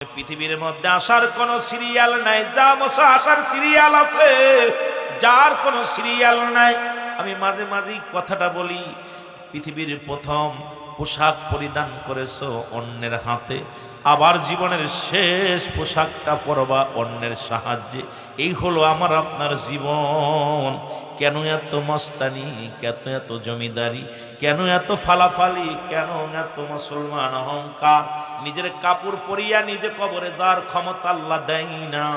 পৃথিবীর মধ্যে আসার কোন সিরিয়াল নাই, যা মশা আসার সিরিয়াল আছে, যার কোনো সিরিয়াল নাই। আমি মাঝে মাঝেই কথাটা বলি, পৃথিবীর প্রথম পোশাক পরিধান করেছো অন্যের হাতে, আবার জীবনের শেষ পোশাকটা পরবা অন্যের সাহায্যে। এই হলো আমার আপনার জীবন। কেন এত মস্তানি, কেন এত জমিদারি, কেন এত ফালাফালি, কেন এত মুসলমান অহংকার? নিজের কাপড় পরিয়া নিজে কবরে যাওয়ার ক্ষমতা আল্লাহ দেয় না।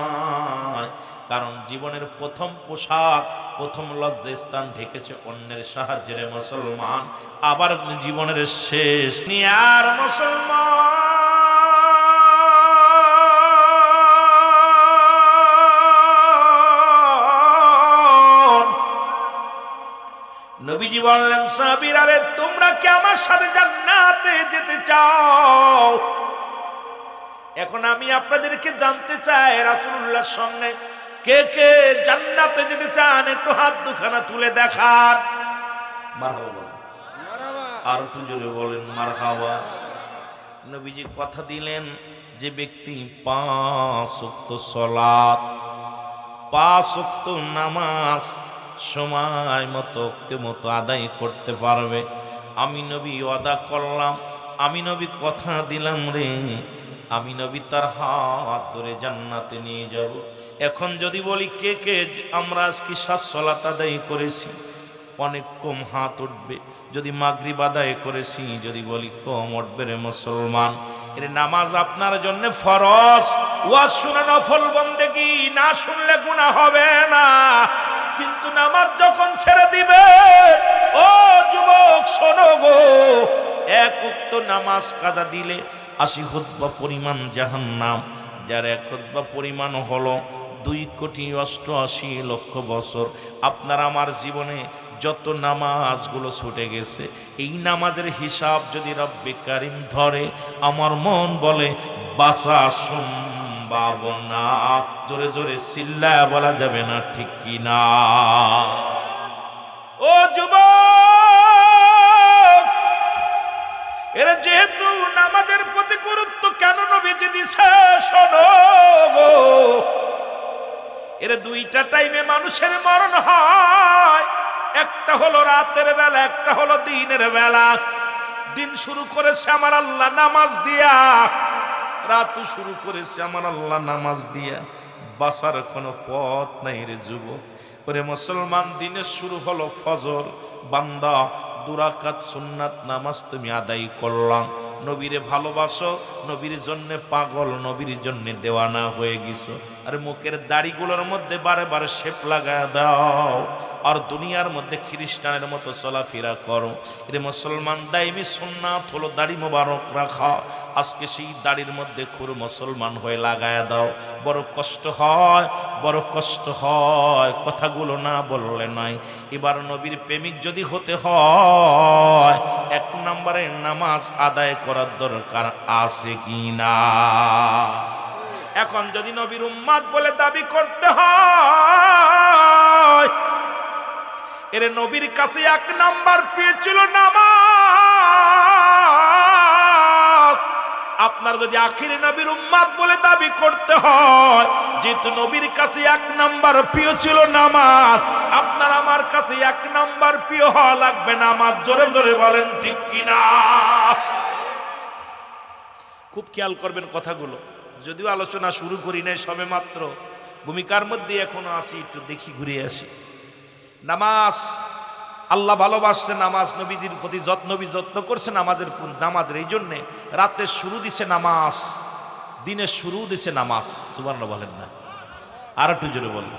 কারণ জীবনের প্রথম পোশাক, প্রথম লজ্জাস্থান ঢেকেছে অন্যের সাহায্যে মুসলমান। আবার জীবনের শেষ আর মুসলমান। নবীজি বললেন, সাহাবীরা, আরে তোমরা কি আমার সাথে জান্নাতে যেতে চাও? এখন আমি আপনাদেরকে জানতে চাই, রাসূলুল্লাহর সঙ্গে কে কে জান্নাতে যেতে চান? একটু হাত দুখানা তুলে দেখান। মারহাবা, আর একটু জোরে বলেন মারহাবা। নবীজি কথা দিলেন, যে ব্যক্তি 5 ওয়াক্ত সালাত, 5 ওয়াক্ত নামাজ সময় মতো আদায় করতে পারবে, আমি নবী ওয়াদা করলাম, আমি নবী কথা দিলাম রে, আমি নবী তার হাত ধরে জান্নাতে নিয়ে যাব। এখন যদি বলি কে কে আমরা আজকে 7 সালাত আদায় করেছি, অনেক কম হাত উঠবে। যদি মাগরিব আদায় করেছি, যদি বলি কম উঠবে রে মুসলমান। এর নামাজ আপনার জন্য ফরজ, ওয়াজ শুনে নফল বন্দেগী, না শুনলে গুনাহ হবে না। কিন্তু নামাজ যখন ছেড়ে দিবে, ও যুবক শোনো গো, 1 ওয়াক্ত নামাজ কাজা দিলে 80 খুতবা পরিমাণ জাহান্নাম, যার 1 খুতবা পরিমাণ হলো 2,88,00,000 বছর। আপনার আমার জীবনে যত নামাজগুলো ছুটে গেছে, এই নামাজের হিসাব যদি রব্বে কারিম ধরে, আমার মন বলে বাঁচা সম্ভাবনা। জোরে জোরে চিল্লায়া বলা যাবে না, ঠিক কি না? ও যুবক, এরা যেহেতু নামাজের প্রতি গুরুত্ব কেন নবীজি দিছে, শোনো গো, এর 2টা টাইমে মানুষের মরণ হয়। একটা হলো রাতের বেলা, একটা হলো দিনের বেলা। দিন শুরু করেছে আমার আল্লাহ নামাজ দিয়া, রাতও শুরু করেছে আমার আল্লাহ নামাজ দিয়া। বাঁচার কোনো পথ নাই রে যুবক। ওরে মুসলমান, দিনের শুরু হলো ফজর, বান্দা 2 রাকাত সুন্নাত নামাজ তুমি আদায় করলাম। নবীরে ভালোবাসো, নবীর জন্যে পাগল, নবীর জন্যে দেওয়ানা হয়ে গেছো। আর মুখের দাড়িগুলোর মধ্যে বারে বারে শেপ লাগায় দাও, আর দুনিয়ার মধ্যে খ্রিস্টানের মতো চলাফেরা করো। এর মুসলমান, দাইমি সুন্নাত হলো দাড়ি মোবারক রাখা। আজকে সেই দাড়ির মধ্যে খুর মুসলমান হয়ে লাগায় দাও। বড় কষ্ট হয়, বড় কষ্ট হয়, কথাগুলো না বললে নয়। এবার নবীর প্রেমিক যদি হতে হয়, 1 নম্বরে নামাজ আদায় করার দরকার আছে কি না? এখন যদি নবীর উম্মত বলে দাবি করতে হয়, এর নবীর কাছে 1 নাম্বার প্রিয় ছিল নামাজ। আপনার যদি আখির নবীর উম্মত বলে দাবি করতে হয়, যেহেতু নবীর কাছে 1 নাম্বার প্রিয় ছিল নামাজ, আপনার আমার কাছে 1 নাম্বার প্রিয় হওয়া লাগবে নামাজ। জোরে জোরে বলেন ঠিক কিনা? খুব খেয়াল করবেন কথাগুলো। যদিও আলোচনা শুরু করি নাই, সবে মাত্র ভূমিকার মধ্যে এখনো আসি, একটু দেখি, ঘুরে আসি। নামাজ আল্লাহ ভালোবাসছে, নামাজ নবীজির প্রতি যত্ন করছে নামাজের এই জন্যে রাতের শুরু দিছে নামাজ, দিনের শুরু দিছে নামাজ। সুবহানাল্লাহ বলেন না? আর একটু জোরে বলেন।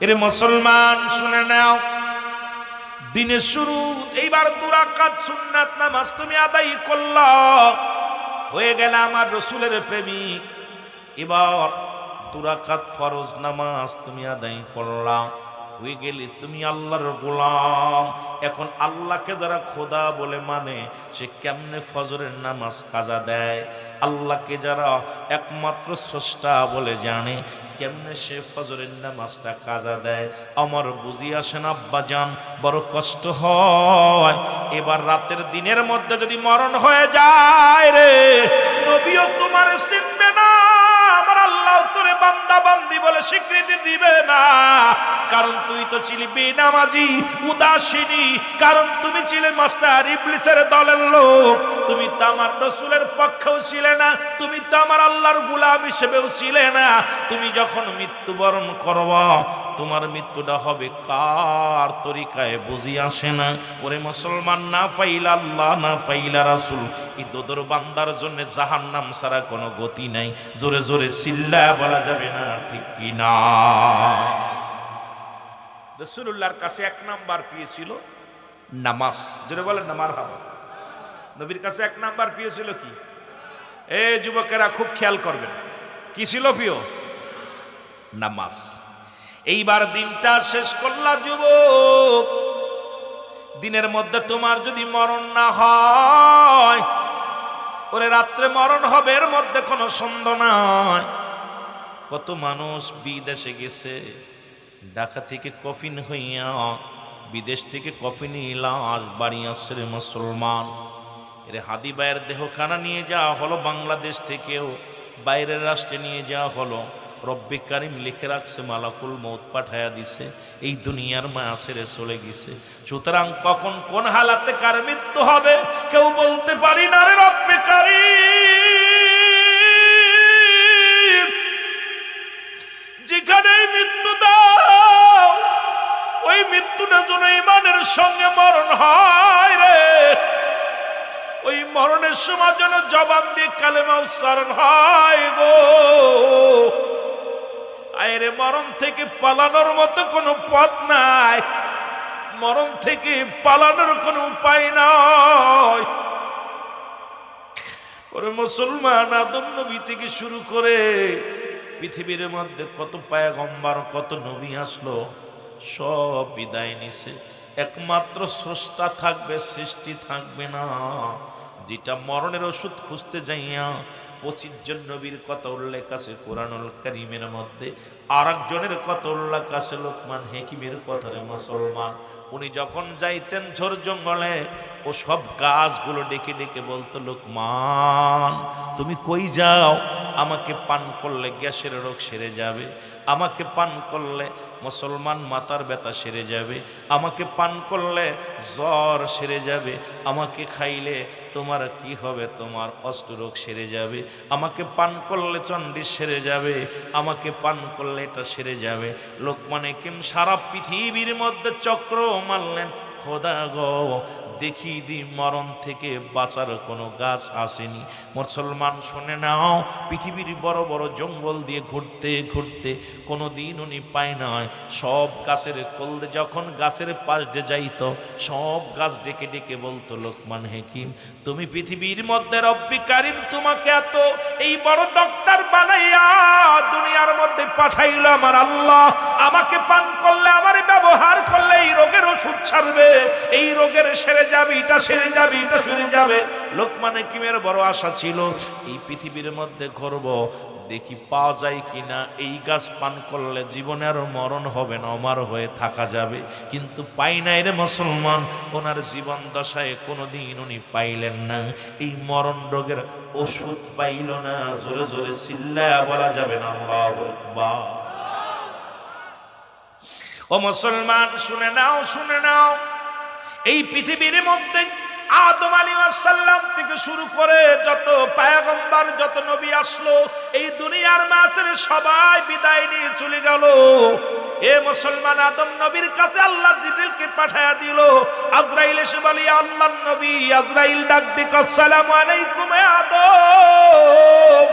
এরে মুসলমান শুনে নাও, দিনের শুরু এইবার 2 রাকাত সুন্নাত নামাজ তুমি আদায় করলা, হয়ে গেল আমার রসুলের প্রেমিক। এবার 2 রাকাত ফরজ নামাজ তুমি আদায় করলা, হয়ে গেলে তুমি আল্লাহর গোলাম। এখন আল্লাহকে যারা খোদা বলে মানে, সে কেমনে ফজরের নামাজ কাজা দেয়? আল্লাহকে যারা একমাত্র স্রষ্টা বলে জানে, কেমনে সে ফজরের নামাজটা কাজা দেয়? আমার বুঝি আসেন আব্বাজান, বড় কষ্ট হয়। এবার রাতের দিনের মধ্যে যদি মরণ হয়ে যায় রে, নবীও তোমার চিনবে না, আমার আল্লাহ তোরে বান্দা বান্দি বলে স্বীকৃতি দিবে না। কারণ তুই তো ছিলি বেনামাজি, উদাসীনী, কারণ তুমি ছিলে মাস্টার ইবলিসের দলের লোক। তুমি তো আমার রাসূলের পক্ষেও ছিলে না, তুমি তো আমার আল্লাহর গোলাম হিসেবেও ছিলে না। তুমি যখন মৃত্যুবরণ করবা, তোমার মৃত্যুটা হবে কার তরিকায় বুঝি আসে না। ওরে মুসলমান, না ফাইলা আল্লাহ না ফাইলা রাসূল, এই দোদর বান্দার জন্য জাহান্নাম ছাড়া কোনো গতি নাই। জোরে জোরে চিল্লায়া বলা যাবে না ঠিক কি না? রাসূলুল্লাহর কাছে এক নাম্বার প্রিয় ছিল নামাজ। জোরে বলেন না মারহাবা। নবীর কাছে এক নাম্বার প্রিয় ছিল কি? এই যুবকেরা খুব খেয়াল করবেন, কি ছিল প্রিয়? নামাজ। এইবার দিনটা শেষ করলা যুবক, দিনের মধ্যে তোমার যদি মরণ না হয়, ওরে রাত্রে মরণ হবে, এর মধ্যে কোনো সন্দেহ নাই। কত মানুষ বিদেশে গেছে, ঢাকা থেকে কফিন হইয়া, বিদেশ থেকে কফিন লাশ বাড়ি আসছে রে মুসলমান। এরে হাদি ভাইয়ের দেহখানা নিয়ে যাওয়া হলো, বাংলাদেশ থেকেও বাইরের রাষ্ট্রে নিয়ে যাওয়া হলো। রব্বে কারিম লিখে রাখছে, মালাকুল মৌত পাঠায়া দিছে, এই দুনিয়ার মায়া ছেড়ে চলে গেছে। সুতরাং কখন কোন হালাতে কার মৃত্যু হবে কেউ বলতে পারি না রে রব্বে কারিম। যেখানে মৃত্যু দাও, ওই মৃত্যুটা যেন ইমানের সঙ্গে মরণ হয় রে। ওই মরণের সময় যেন জবান দিয়ে কালেমা উচ্চারণ হয় গো। আরে মরণ থেকে পালানোর মতো কোনো পথ নাই, মরণ থেকে পালানোর কোনো উপায় নাই। ওরে মুসলমান, আদম নবী থেকে শুরু করে পৃথিবীর মধ্যে কত পয়গম্বর কত নবী আসলো, সব বিদায় নিছে। একমাত্র স্রষ্টা থাকবে, সৃষ্টি থাকবে না। যেটা মরণের ওষুধ খুঁজতে যাইয়া 25 জন নবীর কথা উল্লেখ আছে কোরআনুল কারীমের মধ্যে, আর একজনের কথা উল্লেখ আছে লোকমান হাকিমের কথা রে মুসলমান। উনি যখন যাইতেন ঝোর জঙ্গলে, ও সব গাছগুলো ডেকে ডেকে বলতো, লোকমান তুমি কই যাও? আমাকে পান করলে গ্যাসের রোগ সেরে যাবে, আমাকে পান করলে মুসলমান মাথার ব্যথা সেরে যাবে, আমাকে পান করলে জ্বর সেরে যাবে, আমাকে খাইলে তোমার কি হবে, তোমার অষ্টরোগ সেরে যাবে, আমাকে পান করলে চন্ডী সেরে যাবে, আমাকে পান করলে এটা সেরে যাবে। লোকমান হাকিম সারা পৃথিবীর মধ্যে চক্র মারলেন, খোদা গো দেখি দি মরণ থেকে বাঁচার কোনো গাছ আসেনি। মুসলমান শুনে নাও, পৃথিবীর বড় বড় জঙ্গল দিয়ে ঘুরতে ঘুরতে কোনো দিন উনি পায় নাই। সব গাছের কোল যখন গাছের পাশ দিয়ে যাইত, সব গাছ ডেকে ডেকে বলতো, লোকমান হাকিম তুমি পৃথিবীর মধ্যে রব্বে কারিম তোমাকে এত এই বড় ডক্টর বানাইয়া দুনিয়ার মধ্যে পাঠাইল আমার আল্লাহ, আমাকে পান করলে, আমার ব্যবহার করলে এই রোগের ওষুধ ছাড়বে, এই রোগের সেরে যাবে, এটা সেরে যাবে, এটা সেরে যাবে। লোকমান হাকিমের বড় আশা ছিল এই পৃথিবীর মধ্যে ঘুরব, দেখি পাওয়া যায় কিনা এই গাছ পান করলে জীবনে আর মরণ হবে না, অমর হয়ে থাকা যাবে। কিন্তু পাই নাই রে মুসলমান, ওনার জীবন দশায় কোনোদিন উনি পাইলেন না, এই মরণ রোগের ওষুধ পাইল না। জোরে জোরে চিল্লায়া বলা যাবে না আল্লাহু আকবার। ও মুসলমান শুনে নাও, শুনে নাও, এই পৃথিবীর মধ্যে আদম আলাইহিস সালাম থেকে শুরু করে যত পয়গম্বর যত নবী আসলো, এই দুনিয়ার মাঝে সবাই বিদায় নিয়ে চলে গেল। এ মুসলমান, আদম নবীর কাছে আল্লাহ জিবরিলকে পাঠায়া দিল। আজরাইল এসে বলি, আল্লাহর নবী। আজরাইল ডাক দিক, আসসালামু আলাইকুম এ আদম।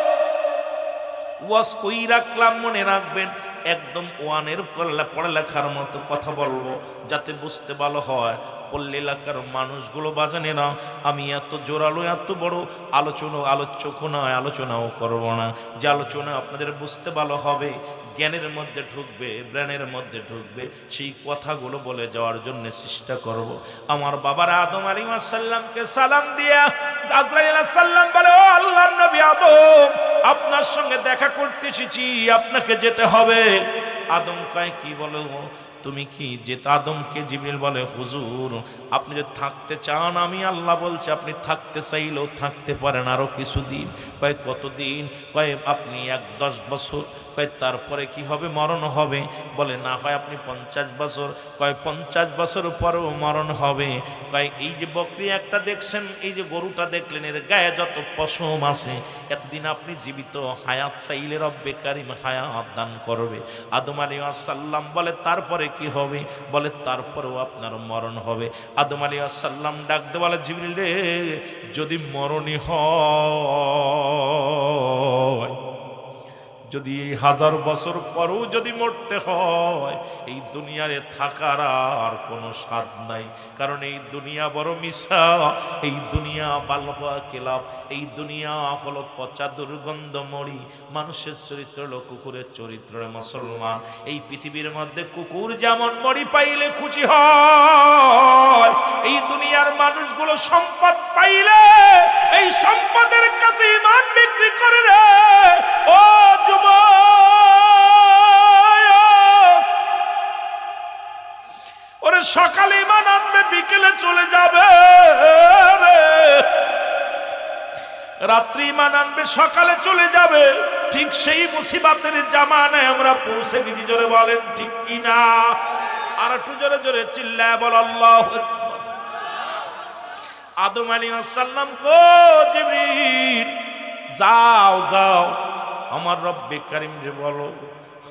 ওয়াজ কই রাখলাম, মনে রাখবেন, একদম ওয়ানের পড়ালেখার মতো কথা বলবো যাতে বুঝতে ভালো হয়। পল্লী এলাকার মানুষগুলো বাজানেরা, আমি এত জোরালো এত বড় আলোচনাও করব না, যে আলোচনা আপনাদের বুঝতে ভালো হবে, জ্ঞানের মধ্যে ঢুকবে, ব্রেনের মধ্যে ঢুকবে, সেই কথাগুলো বলে যাওয়ার জন্য চেষ্টা করব। আমার বাবার আদম আলাইহিস সালামকে সালাম দিয়া আজরাইল আলাইহিস সালাম বলে, ও আল্লাহর নবী আদম, আপনার সঙ্গে দেখা করতে এসেছি, আপনাকে যেতে হবে। আদম কয় কি বলো? তুমি কি যেতে? আদমকে জিবরিল বলে, হুজুর আপনি যদি থাকতে চান, আমি আল্লাহ বলছি আপনি থাকতে চাইলেও থাকতে পারেন আরো কিছুদিন। কয় কতদিন? কয় আপনি 10 বছর। কয় তারপরে কি হবে? মরণ হবে। বলে না হয় আপনি 50 বছর। কয় 50 বছর পরেও মরণ হবে। কয় এই যে বকরি একটা দেখছেন, এই যে গরুটা দেখলেন, এর গায়ে যত পশম আছে, এতদিন আপনি জীবিত, হায়াত চাইলে রব্বে কারিম হায়াত দান করবে। আদম আলাইহিস সালাম বলে তারপরে কি হবে? বলে তারপরেও আপনার মরণ হবে। আদম আলাইহিস সালাম ডাক দিয়ে বলে, জিবরিল রে, যদি মরণই হয়, যদি এই 1000 বছর পরেও যদি মরতে হয়, এই দুনিয়ারে থাকার আর কোনো স্বাদ নাই। কারণ এই দুনিয়া বড় মিশা, এই দুনিয়া বালবা কেলাপ, এই দুনিয়া হলো পচা দুর্গন্ধ মরি। মানুষের চরিত্র হলো কুকুরের চরিত্র। মুসলমান, এই পৃথিবীর মধ্যে কুকুর যেমন মরি পাইলে খুশি হয়, এই দুনিয়ার মানুষগুলো সম্পদ পাইলে এই সম্পদের কাছে ঈমান বিক্রি করে রে। ও ওরে সকালে ঈমান আনবে, বিকেলে চলে যাবে রে। রাত্রি ঈমান আনবে, সকালে চলে যাবে। ঠিক সেই মুসিবতের জামানায় আমরা পৌঁছে গেছি। জোরে বলেন ঠিক কিনা? আর একটু জোরে জোরে চিল্লায় বল আল্লাহু আকবার। আদম আলাইহিস সালাম কো জিবরিল, যাও যাও আমার রব্বে কারিম রে বলো,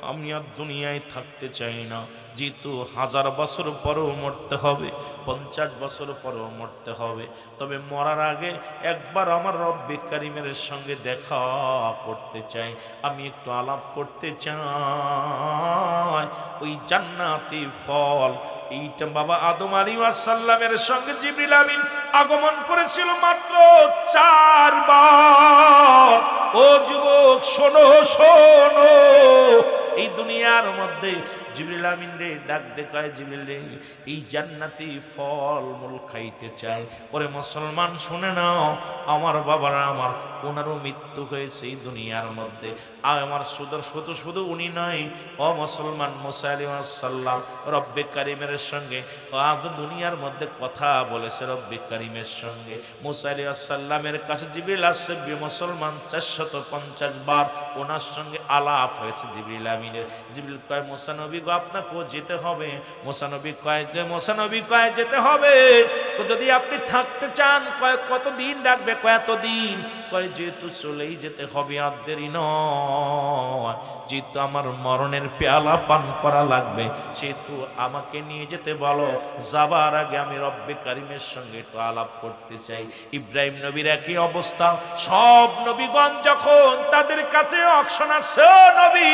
আমি আর দুনিয়ায় থাকতে চাই না। যেহেতু 1000 বছর পরেও মরতে হবে, 50 বছর পরেও মরতে হবে, তবে মরার আগে একবার আমার রব্বে কারিমের সঙ্গে দেখা করতে চাই, আমি একটু আলাপ করতে চাই। ওই জান্নাতি ফল এইটা বাবা আদম আলাইহিস সালামের সঙ্গে জিবরিল আমিন আগমন করেছিল মাত্র 4 বার। ও যুবক শোনো শোনো, এই দুনিয়ার মধ্যে জিবরিল আমিন রে ডাক দেখায়, জিবরিল রে এই জান্নাতি ফল মূল খাইতে চাই। ওরে মুসলমান শুনে নাও, আমার বাবারা আমার, ওনারও মৃত্যু হয়েছে এই দুনিয়ার মধ্যে। আর আমার শুধু উনি নয়, ও মুসলমান, মুসা আলাইহিস সালাম রব্বে কারিমের সঙ্গে দুনিয়ার মধ্যে কথা বলেছে রব্বে কারিমের সঙ্গে। মুসা আলাইহিস সালামের কাছে জিবরিল আসছে মুসলমান 450 বার ওনার সঙ্গে আলাপ হয়েছে জিবরিল আমিনের। জিবরিল কয়, মুসা নবী গো আপনাকেও যেতে হবে। মুসা নবী কয় যেতে হবে। যদি আপনি থাকতে চান, কয় কতদিন রাখবে? কয় এতদিন। কয় যেহেতু চলেই যেতে হবে, আর দেরি নয়, যেহেতু আমার মরণের পেয়ালা পান করা লাগবে, সেহেতু আমাকে নিয়ে যেতে বলো। যাবার আগে আমি রব্বে কারিমের সঙ্গে একটু আলাপ করতে চাই। ইব্রাহিম নবীর একই অবস্থা। সব নবীগণ যখন তাদের কাছে অকশন আছে, নবী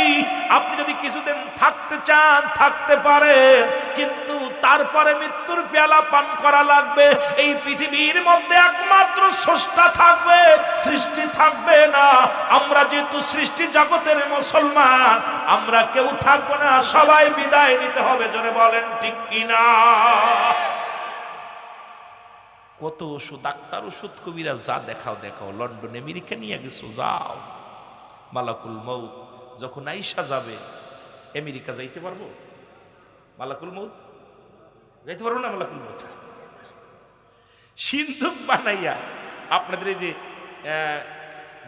আপনি যদি কিছুদিন থাকতে চান থাকতে পারেন, কিন্তু তারপরে মৃত্যুর পেয়ালা পান করা লাগবে। এই পৃথিবীর মধ্যে একমাত্র স্রষ্টা থাকবে, সৃষ্টি থাকবে না। আমরা যেহেতু সৃষ্টি জগতের মুসলমান, আমরা কেউ থাকবো না, সবাই বিদায় নিতে হবে। জোরে বলেন ঠিক কিনা? কত ওষুধ, ডাক্তার ওষুধ কবিরা যা দেখাও দেখাও, লন্ডন আমেরিকা নিয়ে গেছো, যাও। মালাকুল মউত যখন আইসা যাবে, আমেরিকা যাইতে পারবো? মালাকুল মউত যাইতে পারবো না। মালাকুল মউত সিন্ধুক বানাইয়া আপনাদের এই যে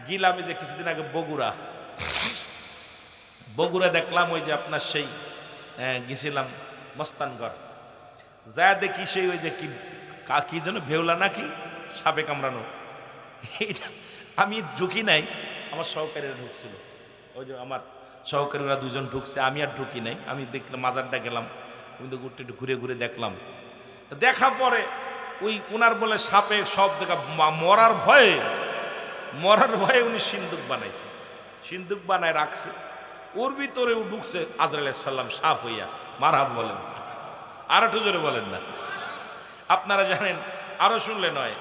গিলামে যে কিছুদিন আগে বগুড়া দেখলাম, ওই যে আপনার সেই গেছিলাম মস্তানগড়, যা দেখি সেই ওই যে কি যেন ভেউলা নাকি সাপে কামড়ানো, এইটা আমি ঢুকি নাই, আমার সহকারীরা ঢুকছিল। ওই যে আমার সহকারীরা 2 জন ঢুকছে, আমি আর ঢুকি নাই। আমি দেখলাম, মাজারটা গেলাম, কিন্তু একটু ঘুরে ঘুরে দেখলাম। দেখা পরে ওই উনার বলে সাপে সব জায়গা মরার ভয়ে উনি সিন্দুক বানাইছে, সিন্দুক বানায় রাখছে, ওর ভিতরে ঢুকছে আজরাইল আলাইহিস সালাম সাপ হইয়া। মারহাব বলেন, আর একটু জোরে বলেন না। আপনারা জানেন, আরো শুনলে নয়,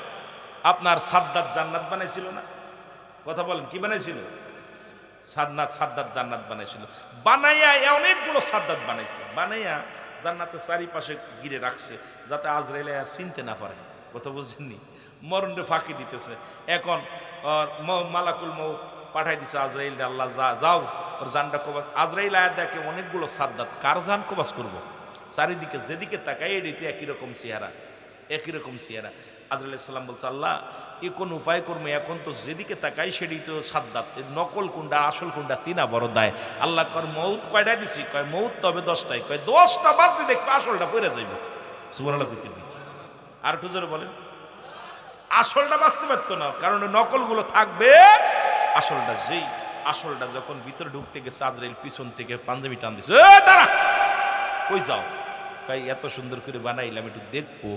আপনার সাদ্দাত জান্নাত বানাইছিল না? কথা বলেন, কি বানাইছিল? সাদ্দাত জান্নাত বানাইছিল। বানাইয়া অনেকগুলো সাদ্দাত বানাইছে, বানাইয়া জান্নাতের চারিপাশে ঘিরে রাখছে, যাতে আজরাইল আর চিনতে না পারে। কথা বুঝছেননি? মরণে ফাঁকি দিতেছে। এখন মালাকুল মউত পাঠাই দিছে আজরাইল, আল্লাহ যাও ওর জানটা কবাস। আজরাইল আয়াত দেখে অনেকগুলো সাদ্দাত, কার জান কবাস করবো? চারিদিকে যেদিকে তাকাই এটি তো একই রকম চেহারা, একই রকম চেহারা। আজরাইল সালাম বলছে, আল্লাহ এ কোন উপায় করবো, এখন তো যেদিকে তাকাই সেটি তো সাদ্দাত, নকল কোনটা আসল কোনটা চিনা বড় দায়। আল্লাহ কর মৌত কয়টা দিছি? কয় মৌত তবে 10টায়। কয় 10টা বাজলে দেখবে আসলটা পড়ে যাইব। সুবহানাল্লাহ কইতে আর একটু জোরে বলেন। আসলটা বাঁচতে পারতো না, কারণ নকলগুলো থাকবে, আসলটা যেই আসলটা যখন ভিতরে ঢুকতে গেছে আজরাইল পিছন থেকে পাঞ্জাবি টান দিছে, দাঁড়া কই যাও? কই এত সুন্দর করে বানাইলাম একটু দেখবো।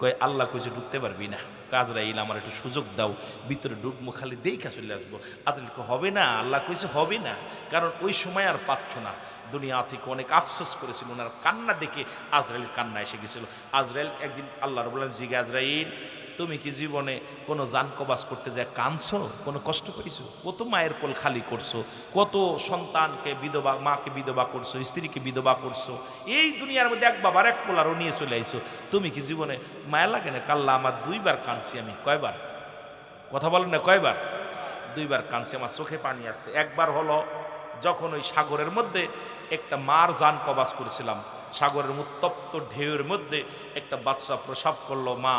কয় আল্লাহ কইছে ঢুকতে পারবি না। আজরাইল আমার একটু সুযোগ দাও, ভিতরে ঢুকবো, খালি দেখা চলে আসবো। আজরাইল হবে না, আল্লাহ কইছে হবে না, কারণ ওই সময় আর পাচ্ছ না। দুনিয়া থেকে অনেক আফসোস করেছিল, ওনার কান্না দেখে আজরাইল কান্না এসে গেছিল। আজরাইল একদিন আল্লাহ রাব্বুল আলামিন জিজ্ঞাসা, আজরাইল তুমি কি জীবনে কোনো জান কবাজ করতে যায় কাঁদছো, কোনো কষ্ট করেছো? কত মায়ের কোল খালি করছো, কত সন্তানকে বিধবা, মাকে বিধবা করছো, স্ত্রীকে বিধবা করছো, এই দুনিয়ার মধ্যে এক বাবার এক কোল আরও নিয়ে চলে আইছো। তুমি কি জীবনে মায়া লাগে না? কাল্লা আমার 2বার কাঁদছি আমি। কয়বার? কথা বলেন না, কয়বার? 2বার কাঁদছি, আমার চোখে পানি আসছে। একবার হলো যখন ওই সাগরের মধ্যে একটা মার জান কবাজ করেছিলাম, সাগরের উত্তপ্ত ঢেউয়ের মধ্যে একটা বাচ্চা প্রসব করলো মা,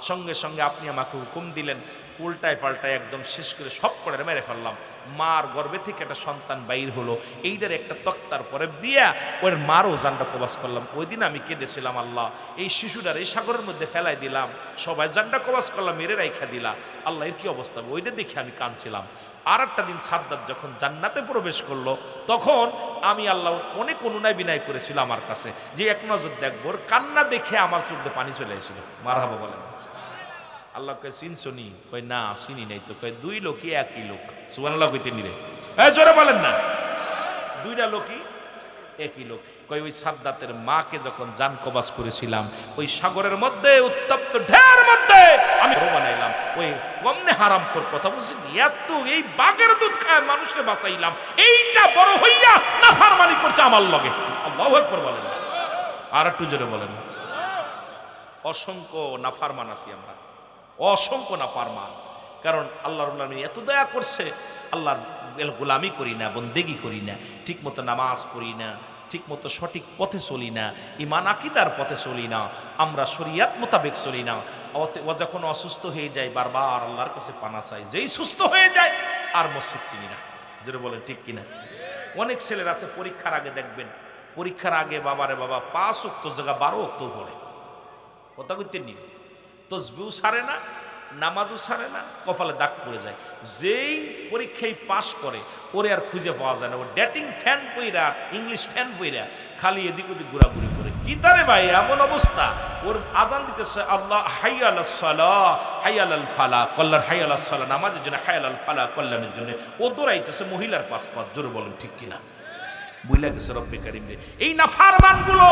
সঙ্গে সঙ্গে আপনি আমাকে হুকুম দিলেন, উল্টায় পাল্টায় একদম শেষ করে সব করে মেরে ফেললাম। মার গর্ভে থেকে একটা সন্তান বাইর হলো, এইটার একটা তক্তার পরে দিয়া ওর মারও জানটা কবাজ করলাম। ওই দিন আমি কেঁদেছিলাম, আল্লাহ এই শিশুটার এই সাগরের মধ্যে ফেলাই দিলাম, সবাই জানটা কবাজ করলাম, মেরে রাইখা দিলা, আল্লাহ এর কি অবস্থা? ওইটা দেখে আমি কাঁদছিলাম। আর একটা দিন সাদ্দাত যখন জান্নাতে প্রবেশ করলো, তখন আমি আল্লাহ অনেক অনুনয় বিনয় করেছিল আমার কাছে যে এক নজর দেখবো, কান্না দেখে আমার চোখে পানি চলে এসেছিল। মারহাবা বলেন। আল্লাহ কয় চিনছো নি? কয় না চিনি নাই তো। কয় 2 লোকই একই লোক। সুবহানাল্লাহ কইতে নিরে জোরে বলেন না, 2টা লোকই একই লোক। কয় ওই সাদ্দাতের মাকে যখন জান কবাজ করেছিলাম, ওই সাগরের মধ্যে উত্তপ্ত ঢেউর মধ্যে আমি বানাইলাম, ওই কমনে হারামখোর কথা বলছি, এত এই বাঘের দুধ খায় মানুষকে বাঁচাইলাম, এইটা বড় হইয়া নাফরমানি করছে আমার লগে। আল্লাহু আকবার বলেন। আর একটু জোরে বলেন। অসংখ্য নাফরমান আছি আমরা, অসংখ্য নাফরমান। কারণ আল্লাহ রাব্বুল আলামিন এত দয়া করছে, আল্লাহর গোলামি করি না, বন্দেগি করি না, ঠিক মতো নামাজ পড়ি না, ঠিক মতো সঠিক পথে চলি না, ঈমান আকীদার পথে চলি না, আমরা শরীয়ত মোতাবেক চলি না। ও যখন অসুস্থ হয়ে যায় বারবার আল্লাহর কাছে পানা চাই, যেই সুস্থ হয়ে যায় আর মসজিদ চিনি না। যেটা বলেন ঠিক কিনা? অনেক ছেলের আছে পরীক্ষার আগে দেখবেন, পরীক্ষার আগে বাবারে বাবা 5 ওয়াক্ত জায়গা 12 ওয়াক্ত পড়ে। কথা কইতে নি, তসবিও ছাড়ে না, নামাজও ছাড়ে না, কপালে দাগ পড়ে যায়। যেই পরীক্ষায় পাশ করে ওরে আর খুঁজে পাওয়া যায় না। ও ডেটিং ফ্যান পইরা, ইংলিশ ফ্যান পইরা খালি এদিক ওদিক ঘোরাঘুরি করে। কি তারে ভাই এমন অবস্থা? ওর আজান দিতেছে আল্লাহ হাইয়া আলাস সালাহ হাইয়া আলাল ফালাহ, কল্যাণ হাইয়া আলাস সালাহ, নামাজের জন্য হাইয়া আলাল ফালাহ, কল্যাণের জন্য। ও দৌড়াইতেছে মহিলার পাসপোর্ট। জোরে বলেন ঠিক কিনা? বুঝলা গেছে রব্বে কারিম রে। এই নাফরমান গুলো,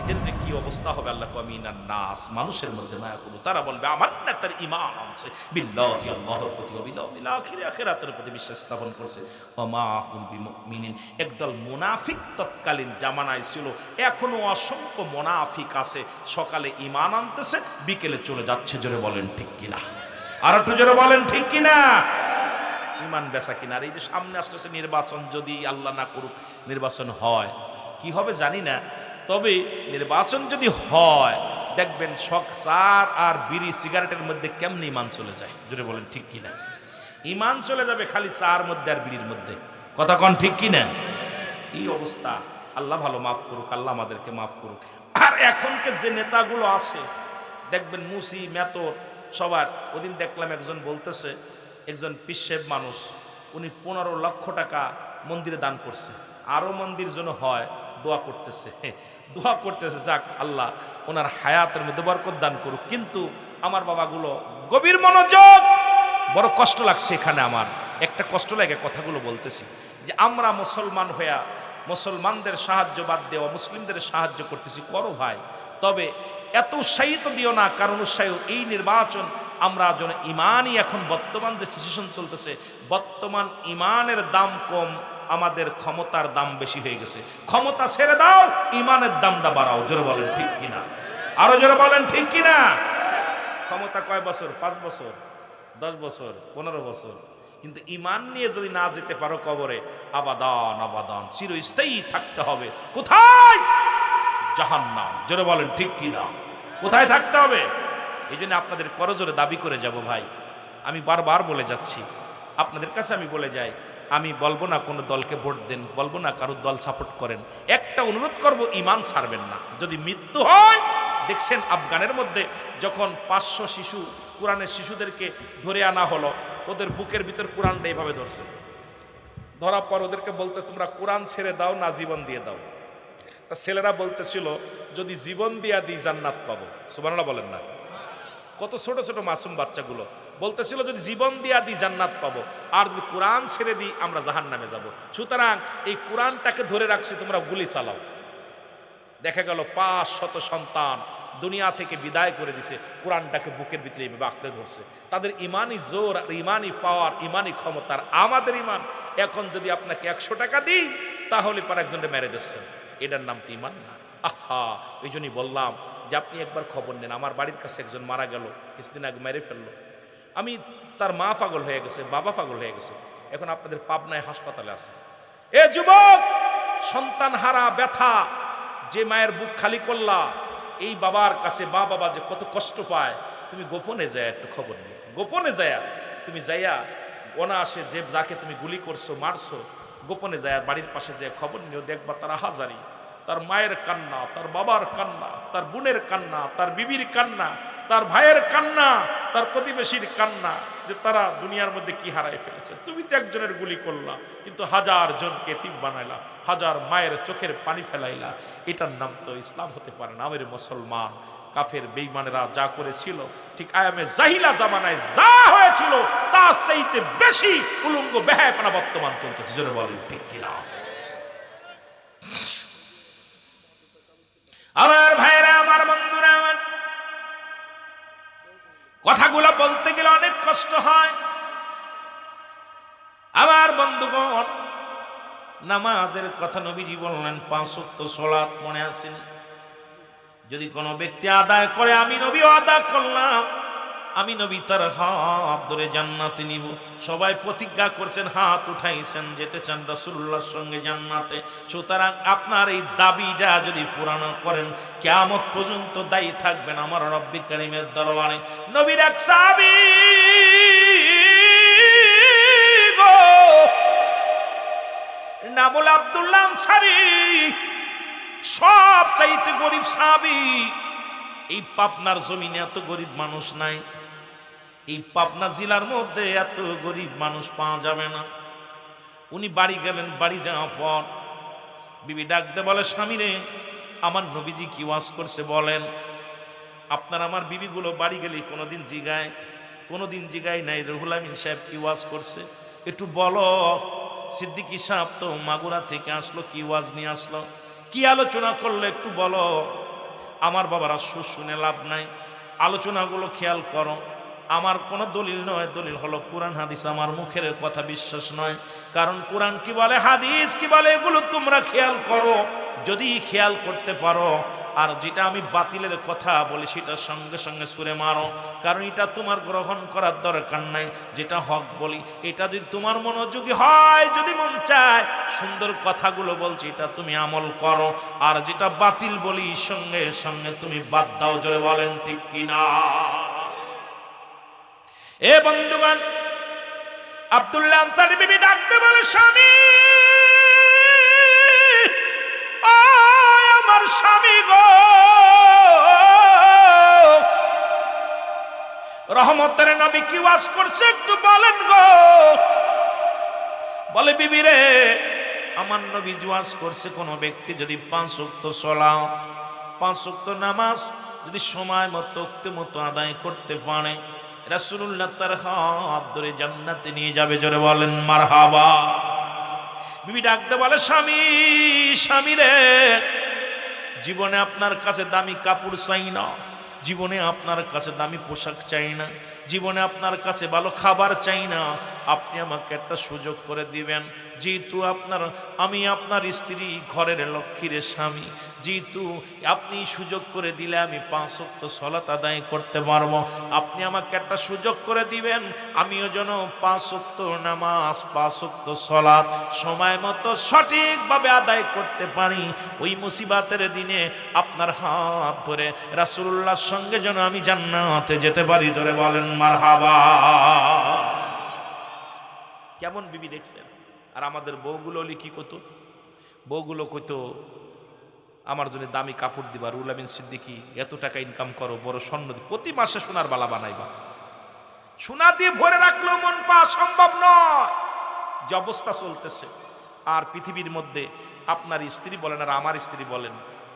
এদের যে কি অবস্থা হবে আল্লাহ আমিনান নাস, মানুষের মধ্যে মায়া করুন। তারা বলবে আমার না তার ঈমান আছে, বিল্লাহি আল্লাহর প্রতি, বিল আখির, আখিরাতের প্রতি বিশ্বাস স্থাপন করছে। ওয়া মা হুম বিমুমিনিন। একদল মুনাফিক তৎকালীন জামানায় ছিল, এখনো অসংখ্য মুনাফিক আছে, সকালে ঈমান আনতেছে, বিকেলে চলে যাচ্ছে। জোরে বলেন ঠিক কিনা? আর একটু জোরে বলেন ঠিক কিনা? ঈমান বেচা কিনা। আর এই যে সামনে আসতেছে নির্বাচন, যদি আল্লাহ না করুক নির্বাচন হয়, কি হবে জানি না, তবে নির্বাচন যদি হয় দেখবেন চার আর বিড়ি সিগারেটের মধ্যে কেমনি ঈমান চলে যায়। জোরে বলেন ঠিক কিনা? ঈমান চলে যাবে খালি চার মধ্যে আর বিড়ির মধ্যে। কথা কন ঠিক কিনা? এই অবস্থা। আল্লাহ ভালো মাফ করুক, আল্লাহ আমাদেরকে মাফ করুক। আর এখনকে যে নেতাগুলো আছে দেখবেন মুসি মেতর সবার। ওদিন দেখলাম একজন বলতেছে, একজন পিসেব মানুষ, উনি 15 লক্ষ টাকা মন্দিরে দান করছে, আরো মন্দির যেন হয় দোয়া করতেছে, দোয়া করতেছে। যাক আল্লাহ ওনার হায়াতের মধ্যে বরকত দান করুক। কিন্তু আমার বাবাগুলো গভীর মনোযোগ, বড় কষ্ট লাগছে এখানে। আমার একটা কষ্ট লাগে কথাগুলো বলতেছি, যে আমরা মুসলমান হইয়া মুসলমানদের সাহায্য বাদ দেওয়া মুসলিমদের সাহায্য করতেছি, করো ভাই, তবে এত উৎসাহিত দিও না। কারণ উৎসাহিত এই নির্বাচন আমরা যেন ইমানই, এখন বর্তমান যে সিচুয়েশন চলতেছে, বর্তমান ইমানের দাম কম, আমাদের ক্ষমতার দাম বেশি হয়ে গেছে। ক্ষমতা ছেড়ে দাও, ইমানের দামটা বাড়াও। জোরে বলেন ঠিক কিনা? আরো জোরে বলেন ঠিক কিনা? ক্ষমতা কয় বছর? 5 বছর, 10 বছর, 15 বছর। কিন্তু ইমান নিয়ে যদি না যেতে পারো কবরে, আবাদান আবাদান চিরস্থায়ী থাকতে হবে। কোথায়? জাহান্নাম। জোরে বলেন ঠিক কি না? কোথায় থাকতে হবে? এই জন্য আপনাদের করজোরে দাবি করে যাব ভাই, আমি বারবার বলে যাচ্ছি আপনাদের কাছে, আমি বলে যাই, আমি বলবো না কোনো দলকে ভোট দেন, বলবো না কারোর দল সাপোর্ট করেন, একটা অনুরোধ করব, ঈমান ছাড়বেন না। যদি মৃত্যু হয়, দেখছেন আফগানের মধ্যে যখন 500 শিশু, কোরআনের শিশুদেরকে ধরে আনা হলো, ওদের বুকের ভিতর কোরআনটা এইভাবে ধরছে, ধরার পর ওদেরকে বলতে, তোমরা কোরআন ছেড়ে দাও না জীবন দিয়ে দাও। তা ছেলেরা বলতেছিল, যদি জীবন দিয়া দিই জান্নাত পাবো। সুবহানাল্লাহ বলেন না? কত ছোট ছোট মাসুম বাচ্চাগুলো বলতেছিল, যদি জীবন দিয়া দিই জান্নাত পাবো, আর যদি কোরআন ছেড়ে দিই আমরা জাহান্নামে যাব। সুতরাং এই কোরআনটাকে ধরে রাখছি, তোমরা গুলি চালাও। দেখা গেল 500 সন্তান দুনিয়া থেকে বিদায় করে দিছে, কোরআনটাকে বুকের ভিতরে এইভাবে আঁকড়ে ধরছে। তাদের ইমানি জোর, ইমানি পাওয়ার, ইমানি ক্ষমতার আমাদের ইমান। এখন যদি আপনাকে 100 টাকা দিই, তাহলে পর একজনকে মেরে দিচ্ছেন, এটার নাম তো ইমান না। আহা, এই জন্যই বললাম যে আপনি একবার খবর নেন। আমার বাড়ির কাছে একজন মারা গেল, কিছুদিন আগে মেরে ফেললো। আমি, তার মা পাগল হয়ে গেছে, বাবা পাগল হয়ে গেছে, এখন আপনাদের পাবনায় হাসপাতালে আছে। এ যুবক, সন্তান হারা ব্যথা, যে মায়ের বুক খালি করলা, এই বাবার কাছে বাবা যে কত কষ্ট পায়, তুমি গোপনে যায় একটু খবর নিও। গোপনে যায় তুমি যাইয়া অনায়াসে যে যাকে তুমি গুলি করছো, মারছো, গোপনে যায় বাড়ির পাশে যে খবর নিও, দেখবা তারা হাজারি, তার মায়ের কান্না, তার বাবার কান্না, তার বোনের কান্না, তার বিবির কান্না, তার ভাইয়ের কান্না, তার প্রতিবেশীর কান্না, যে তারা দুনিয়ার মধ্যে কি হারাই ফেলেছে। তুমি তো একজনের গুলি করলা, কিন্তু 1000 জনকে এতিম বানাইলা, 1000 মায়ের চোখের পানি ফেলাইলা। এটার নাম তো ইসলাম হতে পারে না। আমাদের মুসলমান কাফের বেঈমানেরা যা করেছিল, ঠিক আয়ামে জাহিলা জামানায় যা হয়েছিল, তার চাইতে বেশি উলঙ্গ বেহায়াপনা বর্তমান চলতেছে। জোরে বলেন ঠিক কিনা? আমার ভাইরা, আমার বন্ধুরা, আমার কথাগুলো বলতে গেলে অনেক কষ্ট হয়। আমার বন্ধুগণ, নামাজের কথা নবীজি বললেন 5 ওয়াক্ত সালাত মনে আসেনি? যদি কোনো ব্যক্তি আদায় করে, আমি নবীও আদায় করলাম, আমি নবী তার হাত ধরে জান্নাতে নিব। সবাই প্রতিজ্ঞা করছেন, হাত উঠাইছেন, যেতে চান রাসূলুল্লাহর সঙ্গে জান্নাতে। সুতরাং আপনার এই দাবিটা যদি পূরণ করেন, কিয়ামত পর্যন্ত দায়ী থাকবেন আমার রব্বুল কারীমের দরবারে। নবীর এক সাহাবী গো, নাম হলো আব্দুল্লাহ আনসারী, সব চাইতে গরিব সাহাবী। এই পাবনার জমিনে এত গরিব মানুষ নাই, এই পাবনা জেলার মধ্যে এত গরিব মানুষ পাওয়া যাবে না। উনি বাড়ি গেলেন, বাড়ি যাওয়ার পর বিবি ডাকতে বলে, স্বামী রে, আমার নবীজি কি ওয়াজ করছে বলেন। আপনার আমার বিবিগুলো বাড়ি গেলে কোনোদিন জিগায়, কোনোদিন জিগায় নাই, রুহুল আমিন সাহেব কি ওয়াজ করছে একটু বলো। সিদ্দিকী সাহেব তো মাগুরা থেকে আসলো, কি ওয়াজ নিয়ে আসলো, কি আলোচনা করলো একটু বলো। আমার বাবারা সুর শুনে লাভ নাই, আলোচনাগুলো খেয়াল করো। আমার কোনো দলিল নয়, দলিল হলো কোরআন হাদিস, আমার মুখের কথা বিশ্বাস নয়। কারণ কোরআন কি বলে, হাদিস কি বলে, এগুলো তোমরা খেয়াল করো। যদি খেয়াল করতে পারো, আর যেটা আমি বাতিলের কথা বলি সেটা সঙ্গে সঙ্গে ছুঁড়ে মারো, কারণ এটা তোমার গ্রহণ করার দরকার নাই। যেটা হক বলি, এটা যদি তোমার মনোযোগী হয়, যদি মন চায়, সুন্দর কথাগুলো বলছি, এটা তুমি আমল করো। আর যেটা বাতিল বলি, সঙ্গে সঙ্গে তুমি বাদ দাও। জোরে বলেন ঠিক কিনা? এ বন্ধুগণ, আব্দুল্লাহ আনসারী বিবি ডাকতে বলে, স্বামী, ও আমার স্বামী গো, রহমতের নবী কি ওয়াজ করছে একটু বলেন গো। বলে, বিবি রে, আমার নবী ওয়াজ করছে, কোন ব্যক্তি যদি 5 ওয়াক্ত সালাত, 5 ওয়াক্ত নামাজ যদি সময় মতো মতো আদায় করতে পারে, রাসূলুল্লাহ তার হাত ধরে জান্নাতে নিয়ে যাবে। জোরে বলেন মারহাবা। বিবি ডাকতে বলে, স্বামী, স্বামী রে, জীবনে আপনার কাছে দামি কাপড় চাই না, জীবনে আপনার কাছে দামি পোশাক চাই না, জীবনে আপনার কাছে ভালো খাবার চাই না, আপনি আমাকে একটা সুযোগ করে দিবেন, যেহেতু আমি আপনার স্ত্রী, ঘরের লক্ষ্মীর স্বামী, যেহেতু আপনি সুযোগ করে দিলে আমি 5 ওয়াক্ত সালাত আদায় করতে পারবো, আপনি আমাকে একটা সুযোগ করে দিবেন, আমিও যেন 5 ওয়াক্ত নামাজ, 5 ওয়াক্ত সালাত সময় মতো সঠিকভাবে আদায় করতে পারি। ওই মুসিবাতের দিনে আপনার হাত ধরে রাসূলুল্লাহর সঙ্গে যেন আমি জান্নাতে যেতে পারি। ধরে বলেন মারহাবা। কেমন বিবি দেখছেন? আর আমাদের বউগুলো কি কইতো? বউগুলো কইতো আমার জন্য দামি কাপড় দিবা, রুহুল আমিন সিদ্দিকী এত টাকা ইনকাম করো, বড় স্বর্ণ প্রতি মাসে সোনার বালা বানাইবা। সোনা দিয়ে ভরে রাখলেও মন পাওয়া সম্ভব নয়, যে অবস্থা চলতেছে। আর পৃথিবীর মধ্যে আপনার স্ত্রী বলেন আর আমার স্ত্রী বলেন,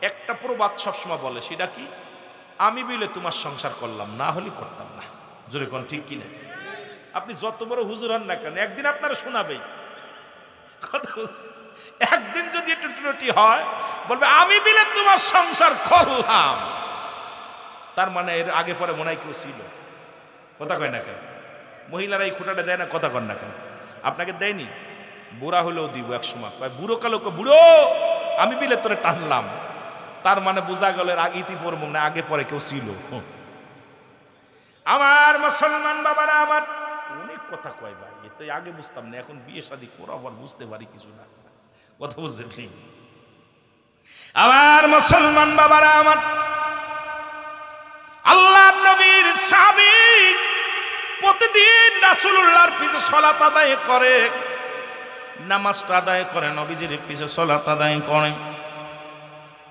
একটা প্রবাদ সবসময় বলে, সেটা কি? আমি বিলে তোমার সংসার করলাম, না হলে করতাম না। জোরে কোন ঠিক কিনা? আপনি যত বড় হুজুর হন না কেন, একদিন আপনারা শোনাবেই কথা। একদিন যদি একটু ত্রুটি হয়, বলবে আমি বিলে তোমার সংসার করলাম, তার মানে এর আগে পরে মনে হয় কেউ ছিল। কথা কয় না কেন? মহিলারা এই খুঁটাটা দেয় না, কথা কন না কেন? আপনাকে দেয়নি? বুড়া হলেও দিব এক সময়, বুড়ো কালোকে বুড়ো আমি বিলে তোরে টানলাম, তার মানে বোঝা গেল ইতিপূর্ব না আগে পরে কেউ ছিল। আমার মুসলমান বাবারা, আমার অনেক কথা কয় ভাই, এ তো আগে বুঝতাম না, এখন বিয়ে শাদী করে আবার বুঝতে পারি কিছু না। কথা বুঝলেন? আমার মুসলমান বাবারা, আমার আল্লাহর নবীর সাহাবী প্রতিদিন রাসূলুল্লাহর পিছে সালাত আদায় করে, নামাজটা আদায় করে, নবীজির পিছে সালাত আদায় করে।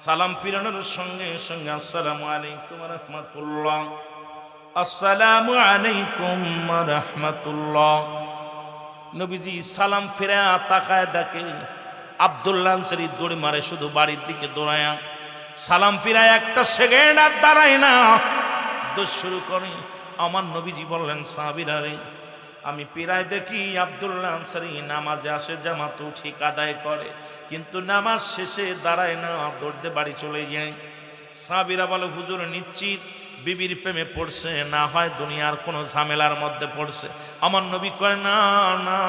সালাম ফিরানোর সঙ্গে সঙ্গে আসসালামু আলাইকুম ওয়া রাহমাতুল্লাহ, আসসালামু আলাইকুম ওয়া রাহমাতুল্লাহ। নবীজি সালাম ফিরা তাকায় দেখে আব্দুল্লাহ আনসারী দৌড় মারে শুধু বাড়ির দিকে দৌড়ায়া, সালাম ফিরায় একটা সেকেন্ড আর দাঁড়ায় না, দৌড় শুরু করে। আমার নবীজি বললেন, সাহাবীরা রে, আমি প্রায় দেখি আব্দুল্লাহ আনসারী নামাজে আসে, জামাত ঠিক আদায় করে, কিন্তু নামাজ শেষে দাঁড়ায় না, দৌড়তে বাড়ি চলে যায়। সাহাবীরা বলে, হুজুর নিশ্চিত বিবির প্রেমে পড়ছে, না হয় দুনিয়ার কোনো ঝামেলার মধ্যে পড়ছে। আমার নবী কয়, না না,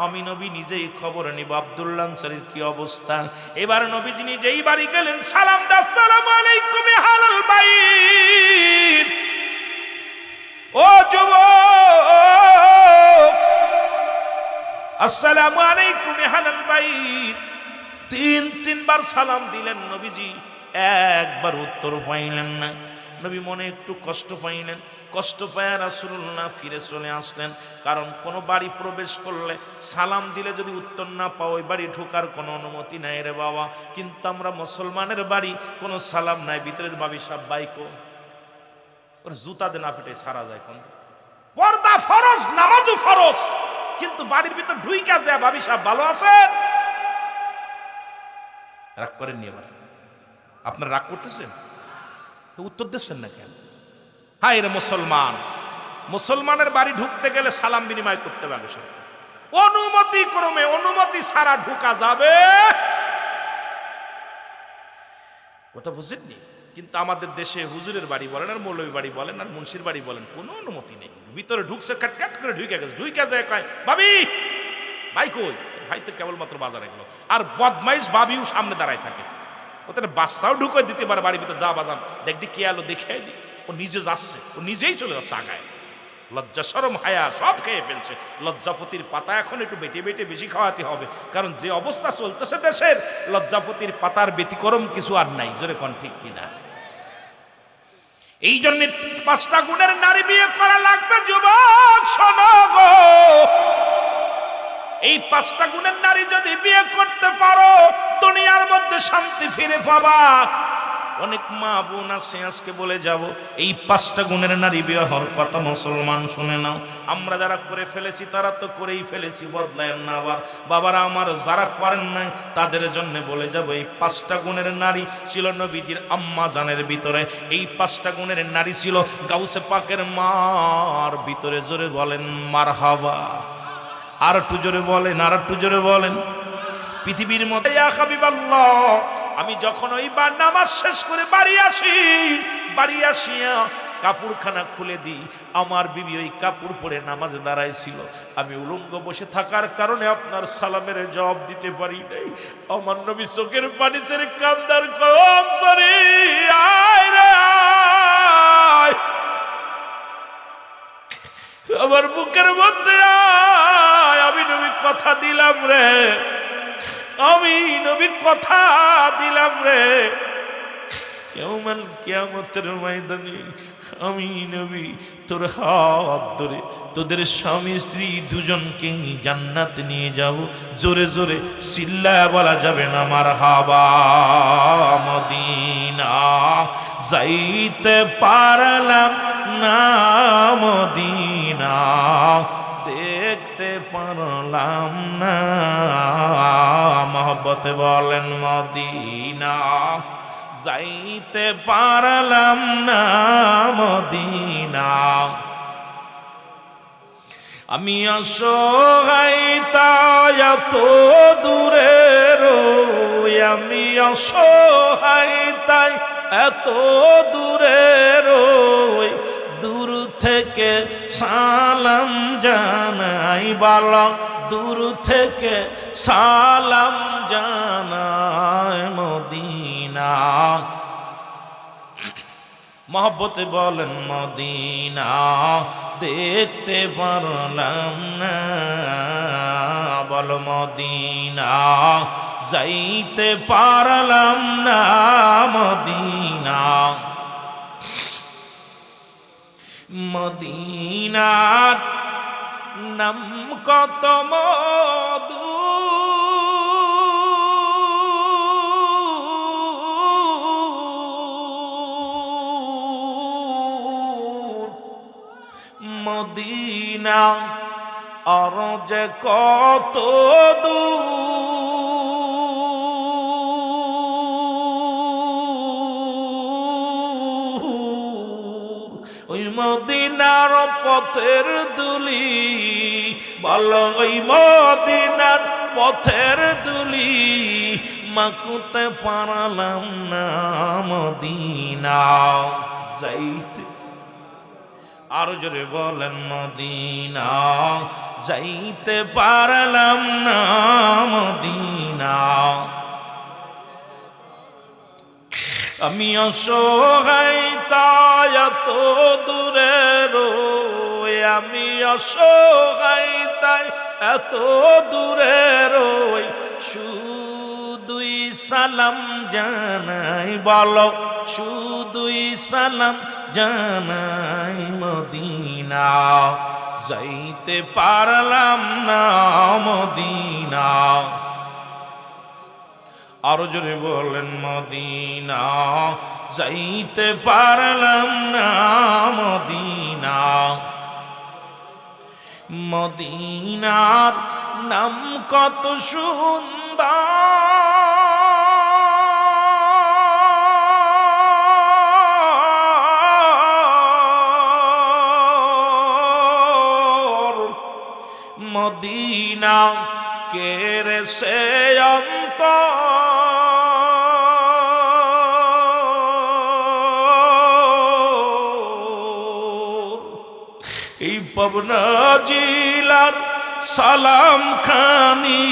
আমি নবী নিজেই খবর নিব আব্দুল্লাহ আনসারীর কি অবস্থা। এবার নবীজি নিজেই বাড়ি গেলেন, সালাম দা, আসসালামু আলাইকুম আহলাল বাইত। ও যুবক, আসসালামু আলাইকুম আহলাল বাইত। তিনবার সালাম দিলেন নবীজি, একবার উত্তর পাইলেন না। নবী মনে একটু কষ্ট পাইলেন, কষ্ট পায় রাসূলুল্লাহ ফিরে চলে আসলেন। কারণ কোনো বাড়ি প্রবেশ করলে সালাম দিলে যদি উত্তর না পাও, ওই বাড়ি ঢোকার কোনো অনুমতি নাই রে বাবা। কিন্তু আমরা মুসলমানের বাড়ি কোনো সালাম নাই, ভিতরের ভাবি সব বাইকো ওর জুতা দিয়ে না ফেটে সারা যায়। কোন পর্দা ফরজ, নামাজও ফরজ, কিন্তু বাড়ির ভিতর ঢুইকা যায় ভাবি সব ভালো আছেন। রাগ করেননি? এবার আপনারা রাগ করতেছেন তো উত্তর দিচ্ছেন না কেন? হায় রে মুসলমান, মুসলমানের বাড়ি ঢুকতে গেলে সালাম বিনিময় করতে হবে, অনুমতি ক্রমে, অনুমতি ছাড়া ঢুকা যাবে কথা বুঝেননি? কিন্তু আমাদের দেশে হুজুরের বাড়ি বলেন আর মৌলভী বাড়ি বলেন আর মুন্সির বাড়ি বলেন, কোনো অনুমতি নেই। ভিতরে ঢুকছে, কাট করে ঢুকে গেছে, ঢুকে যায় কয়, ভাবি ভাই কই? ভাই তো কেবলমাত্র বাজারে গেল। আর বদমাইশ ভাবিও সামনে দাঁড়ায় থাকে, ওদের বাচ্চাও ঢুকে দিতে পারে বাড়ির ভিতরে, যা বাজান দেখবি কে আলো দেখে দি, ও নিজে যাচ্ছে, ও নিজেই চলে যাচ্ছে আগায়। লজ্জা শরম হায়া সব খেয়ে ফেলছে। লজ্জাপতির পাতা এখন একটু বেটে বেটে বেশি খাওয়াতে হবে, কারণ যে অবস্থা চলতেছে দেশের, লজ্জাপতির পাতার ব্যতিক্রম কিছু আর নাই। জোরে কোন ঠিক কিনা? এই জন্য 5টা গুণের নারী বিয়ে করা লাগবে। যুবক শোনো গো, এই 5টা গুণের নারী যদি বিয়ে করতে পারো, দুনিয়ার মধ্যে শান্তি ফিরে পাবা। অনেক মা বোন আছে, আজকে বলে যাব, এই 5টা গুণের নারী বিয়ে হওয়ার কথা মুসলমান শুনে নাও। আমরা যারা করে ফেলেছি তারা তো করেই ফেলেছি, বদলায় না। আবার বাবারা আমার যারা করেন নাই তাদের জন্য বলে যাব, এই 5টা গুণের নারী ছিল নবীজির আম্মা জানের ভিতরে, এই 5টা গুণের নারী ছিল গাউসে পাকের মার ভিতরে। জোরে বলেন মারহাবা। আর একটু জোরে বলেন, আর একটু জোরে বলেন। পৃথিবীর মধ্যে ইয়া হাবিবাল্লাহ, আমি যখন ওইবার নামাজ শেষ করে বাড়ি আসি, বাড়ি আসিয়া কাপড়খানা খুলে দিই। আমার বিবি ওই কাপড় পরে নামাজে দাঁড়াইছিল, আমি উলঙ্গ বসে থাকার কারণে আপনার সালামের জবাব দিতে পারি নাই। আমার নবী চোখের পানি ছেড়ে কান্দার কোন সরি আয় রে আয়, আমার বুকের মধ্যে আয়, আমি নবী কথা দিলাম রে, আমি নবী কথা দিলাম রে, ইয়াউমাল কিয়ামতের ময়দানে আমি নবী তোর হাত ধরে তোদের স্বামী স্ত্রী দুজনকেই জান্নাত নিয়ে যাব। জোরে জোরে চিল্লায়া বলা যাবে না মারহাবা। মদিনা যাইতে পারলাম না, মদিনা দেখতে পারলাম না, মহব্বতে বলেন মদিনা যাইতে পারলাম না, মদিনা। আমি অসহায় তাই এত দূরে রই, আমি অসহায় তাই এত দূরে রই, দূর থেকে সালাম জানাই বালা, দূর থেকে সালাম জানাই মদিনা। মহব্বতে বলেন মদিনা দেখতে পারলাম না, বল মদিনা যাইতে পারলাম না, মদিনা। মদিনার নাম কত মধু, মদিনা আর যে কত দূর, ওই মদিনার পথের দুলি, বলো ওই মদিনার পথের দুলি মাকুতে পারলাম না, মদিনা যাইতে। আরো জোরে বলেন মদিনা যাইতে পারলাম না, মদিনা। আমি অসহায় তাই এত দূরে রই, আমি অসহায় তাই এত দূরে রই, শুধুই সালাম জানাই বলো, শুধুই সালাম জানাই মদিনা যাইতে পারলাম না, মদিনা। আরো জোরে বলেন মদিনা যাইতে পারলাম না, মদিনা। মদিনার নাম কত সুন্দর, মদিনা কেরে সে এই পাবনা জিলার সালাম খানি